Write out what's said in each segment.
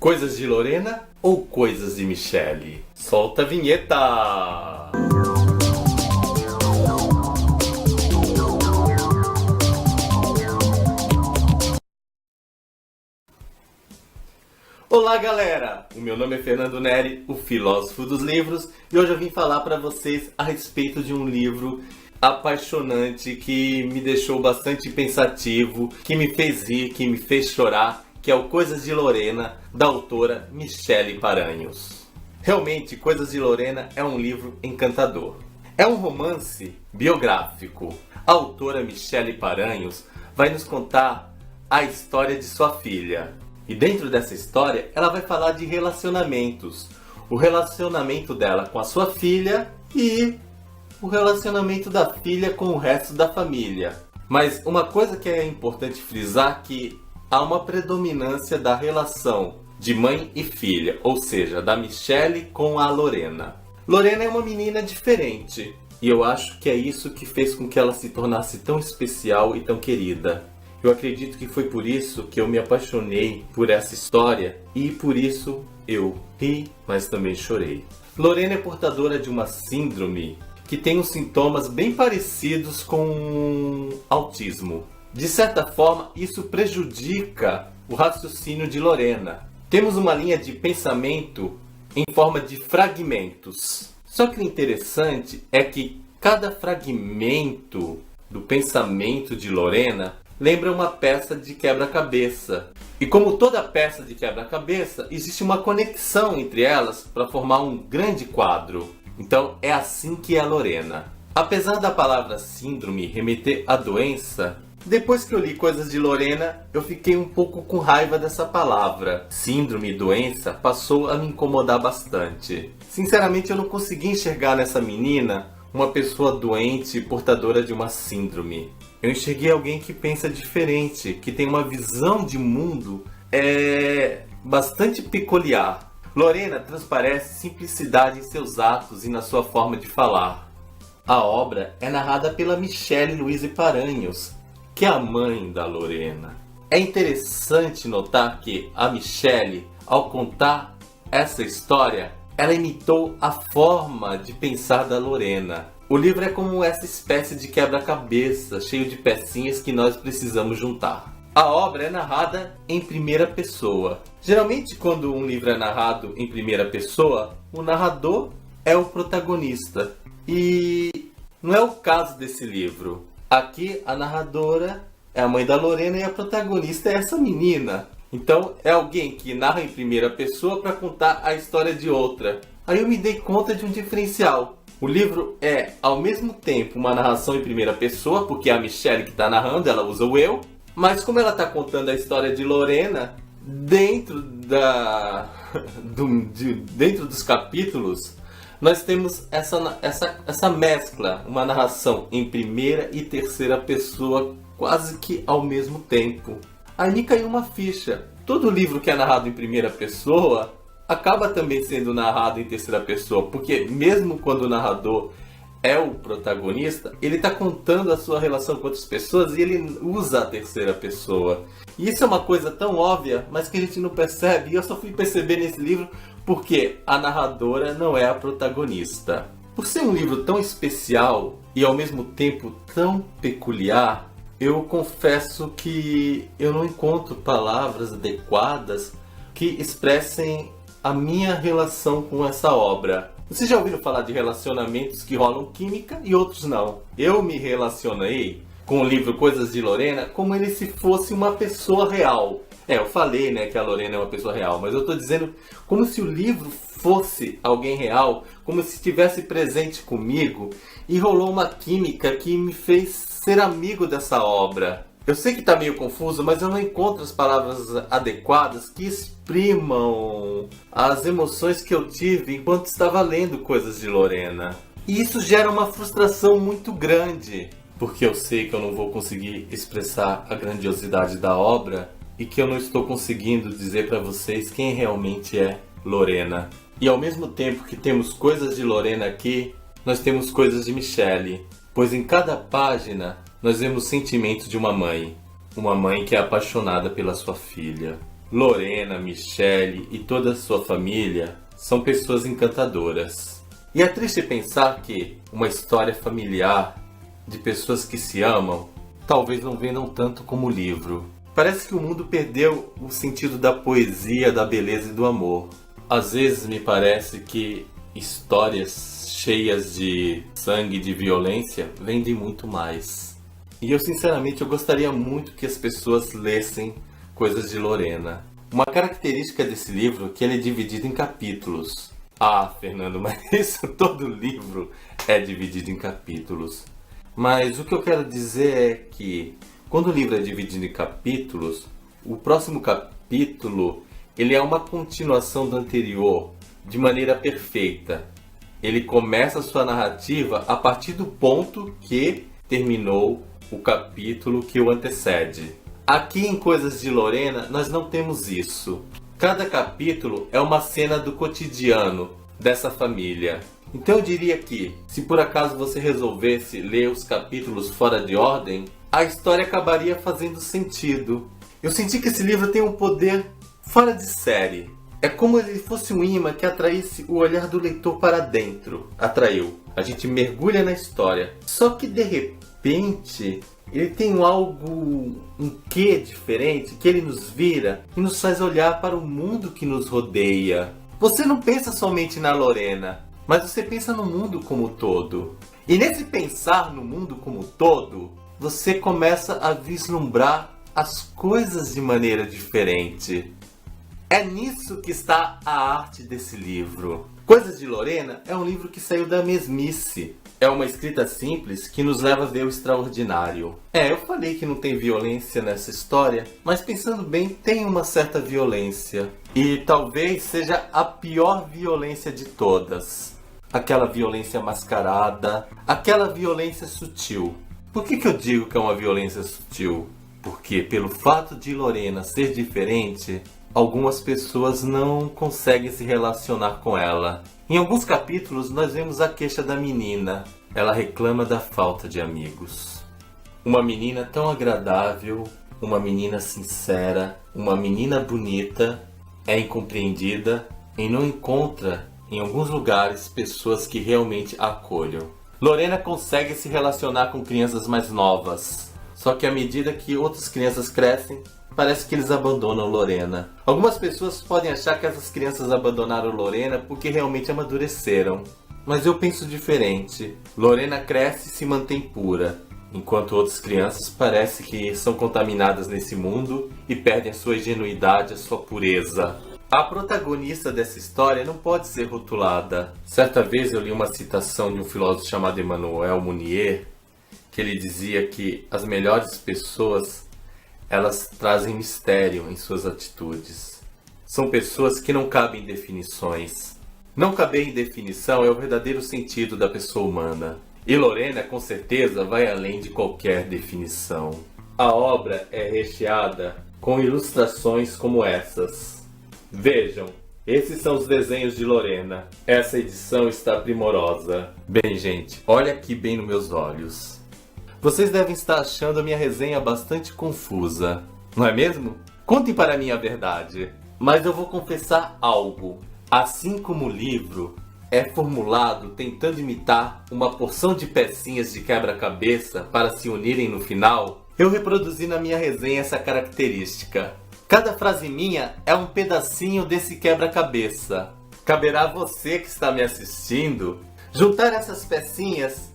Coisas de Lorena ou Coisas de Michele? Solta a vinheta! Olá galera, o meu nome é Fernando Neri, o filósofo dos livros, e hoje eu vim falar para vocês a respeito de um livro apaixonante que me deixou bastante pensativo, que me fez rir, que me fez chorar, que é o Coisas de Lorena, da autora Michele Paranhos. Realmente, Coisas de Lorena é um livro encantador. É um romance biográfico. A autora Michele Paranhos vai nos contar a história de sua filha. E dentro dessa história, ela vai falar de relacionamentos. O relacionamento dela com a sua filha e o relacionamento da filha com o resto da família. Mas uma coisa que é importante frisar é que há uma predominância da relação de mãe e filha, ou seja, da Michele com a Lorena. Lorena é uma menina diferente, e eu acho que é isso que fez com que ela se tornasse tão especial e tão querida. Eu acredito que foi por isso que eu me apaixonei por essa história e por isso eu ri, mas também chorei. Lorena é portadora de uma síndrome que tem uns sintomas bem parecidos com autismo. De certa forma, isso prejudica o raciocínio de Lorena. Temos uma linha de pensamento em forma de fragmentos. Só que o interessante é que cada fragmento do pensamento de Lorena lembra uma peça de quebra-cabeça. E como toda peça de quebra-cabeça, existe uma conexão entre elas para formar um grande quadro. Então é assim que é a Lorena. Apesar da palavra síndrome remeter à doença, depois que eu li Coisas de Lorena, eu fiquei um pouco com raiva dessa palavra. Síndrome e doença passou a me incomodar bastante. Sinceramente, eu não consegui enxergar nessa menina uma pessoa doente e portadora de uma síndrome. Eu enxerguei alguém que pensa diferente, que tem uma visão de mundo bastante peculiar. Lorena transparece simplicidade em seus atos e na sua forma de falar. A obra é narrada pela Michele Louise Paranhos, que é a mãe da Lorena. É interessante notar que a Michele, ao contar essa história, ela imitou a forma de pensar da Lorena. O livro é como essa espécie de quebra-cabeça, cheio de pecinhas que nós precisamos juntar. A obra é narrada em primeira pessoa. Geralmente, quando um livro é narrado em primeira pessoa, o narrador é o protagonista. E não é o caso desse livro. Aqui, a narradora é a mãe da Lorena e a protagonista é essa menina. Então, é alguém que narra em primeira pessoa para contar a história de outra. Aí eu me dei conta de um diferencial. O livro é, ao mesmo tempo, uma narração em primeira pessoa, porque é a Michele que está narrando, ela usa o eu. Mas como ela está contando a história de Lorena, dentro dos capítulos, nós temos essa mescla, uma narração em primeira e terceira pessoa, quase que ao mesmo tempo. Aí me caiu uma ficha. Todo livro que é narrado em primeira pessoa acaba também sendo narrado em terceira pessoa, porque mesmo quando o narrador é o protagonista, ele está contando a sua relação com outras pessoas e ele usa a terceira pessoa. E isso é uma coisa tão óbvia, mas que a gente não percebe, e eu só fui perceber nesse livro porque a narradora não é a protagonista. Por ser um livro tão especial e ao mesmo tempo tão peculiar, eu confesso que eu não encontro palavras adequadas que expressem a minha relação com essa obra. Vocês já ouviram falar de relacionamentos que rolam química e outros não? Eu me relacionei com o livro Coisas de Lorena como ele se fosse uma pessoa real. Eu falei, que a Lorena é uma pessoa real, mas eu estou dizendo como se o livro fosse alguém real, como se estivesse presente comigo e rolou uma química que me fez ser amigo dessa obra. Eu sei que está meio confuso, mas eu não encontro as palavras adequadas que exprimam as emoções que eu tive enquanto estava lendo Coisas de Lorena. E isso gera uma frustração muito grande, porque eu sei que eu não vou conseguir expressar a grandiosidade da obra e que eu não estou conseguindo dizer para vocês quem realmente é Lorena. E ao mesmo tempo que temos Coisas de Lorena aqui, nós temos Coisas de Michele, pois em cada página nós vemos sentimentos de uma mãe que é apaixonada pela sua filha. Lorena, Michele e toda a sua família são pessoas encantadoras. E é triste pensar que uma história familiar de pessoas que se amam talvez não vendam tanto como o livro. Parece que o mundo perdeu o sentido da poesia, da beleza e do amor. Às vezes me parece que histórias cheias de sangue e de violência vendem muito mais. E eu sinceramente gostaria muito que as pessoas lessem Coisas de Lorena. Uma característica desse livro é que ele é dividido em capítulos. Ah, Fernando, mas isso todo livro é dividido em capítulos. Mas o que eu quero dizer é que quando o livro é dividido em capítulos, o próximo capítulo ele é uma continuação do anterior de maneira perfeita. Ele começa a sua narrativa a partir do ponto que terminou o capítulo que o antecede. Aqui em Coisas de Lorena nós não temos isso. Cada capítulo é uma cena do cotidiano dessa família. Então eu diria que, se por acaso você resolvesse ler os capítulos fora de ordem, a história acabaria fazendo sentido. Eu senti que esse livro tem um poder fora de série. É como se ele fosse um imã que atraísse o olhar do leitor para dentro. Atraiu. A gente mergulha na história. Só que de repente ele tem um quê diferente que ele nos vira e nos faz olhar para o mundo que nos rodeia. Você não pensa somente na Lorena, mas você pensa no mundo como um todo. E nesse pensar no mundo como um todo, você começa a vislumbrar as coisas de maneira diferente. É nisso que está a arte desse livro. Coisas de Lorena é um livro que saiu da mesmice. É uma escrita simples que nos leva a ver o extraordinário. Eu falei que não tem violência nessa história, mas pensando bem, tem uma certa violência. E talvez seja a pior violência de todas. Aquela violência mascarada, aquela violência sutil. Por que eu digo que é uma violência sutil? Porque pelo fato de Lorena ser diferente, algumas pessoas não conseguem se relacionar com ela. Em alguns capítulos nós vemos a queixa da menina. Ela reclama da falta de amigos. Uma menina tão agradável, uma menina sincera, uma menina bonita, é incompreendida e não encontra em alguns lugares pessoas que realmente a acolham. Lorena consegue se relacionar com crianças mais novas. Só que à medida que outras crianças crescem, parece que eles abandonam Lorena. Algumas pessoas podem achar que essas crianças abandonaram Lorena porque realmente amadureceram. Mas eu penso diferente. Lorena cresce e se mantém pura, enquanto outras crianças parecem que são contaminadas nesse mundo e perdem a sua ingenuidade, a sua pureza. A protagonista dessa história não pode ser rotulada. Certa vez eu li uma citação de um filósofo chamado Emmanuel Mounier, que ele dizia que as melhores pessoas elas trazem mistério em suas atitudes. São pessoas que não cabem em definições. Não caber em definição é o verdadeiro sentido da pessoa humana. E Lorena, com certeza, vai além de qualquer definição. A obra é recheada com ilustrações como essas. Vejam, esses são os desenhos de Lorena. Essa edição está primorosa. Bem, gente, olha aqui bem nos meus olhos. Vocês devem estar achando a minha resenha bastante confusa, não é mesmo? Contem para mim a verdade. Mas eu vou confessar algo. Assim como o livro é formulado tentando imitar uma porção de pecinhas de quebra-cabeça para se unirem no final, eu reproduzi na minha resenha essa característica. Cada frase minha é um pedacinho desse quebra-cabeça. Caberá a você que está me assistindo juntar essas pecinhas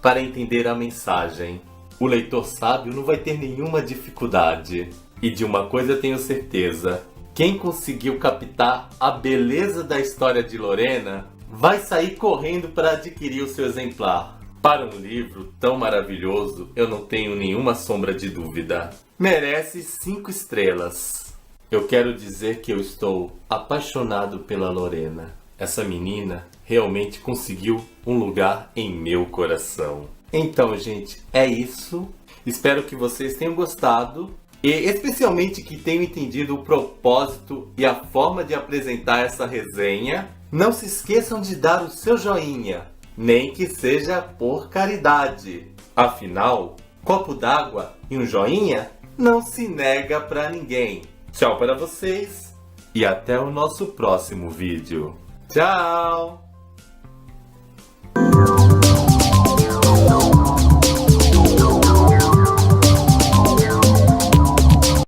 para entender a mensagem. O leitor sábio não vai ter nenhuma dificuldade. E de uma coisa eu tenho certeza. Quem conseguiu captar a beleza da história de Lorena vai sair correndo para adquirir o seu exemplar. Para um livro tão maravilhoso, eu não tenho nenhuma sombra de dúvida. Merece 5 estrelas. Eu quero dizer que eu estou apaixonado pela Lorena. Essa menina realmente conseguiu um lugar em meu coração. Então, gente, é isso. Espero que vocês tenham gostado e especialmente que tenham entendido o propósito e a forma de apresentar essa resenha. Não se esqueçam de dar o seu joinha, nem que seja por caridade. Afinal, copo d'água e um joinha não se nega para ninguém. Tchau para vocês e até o nosso próximo vídeo. Tchau!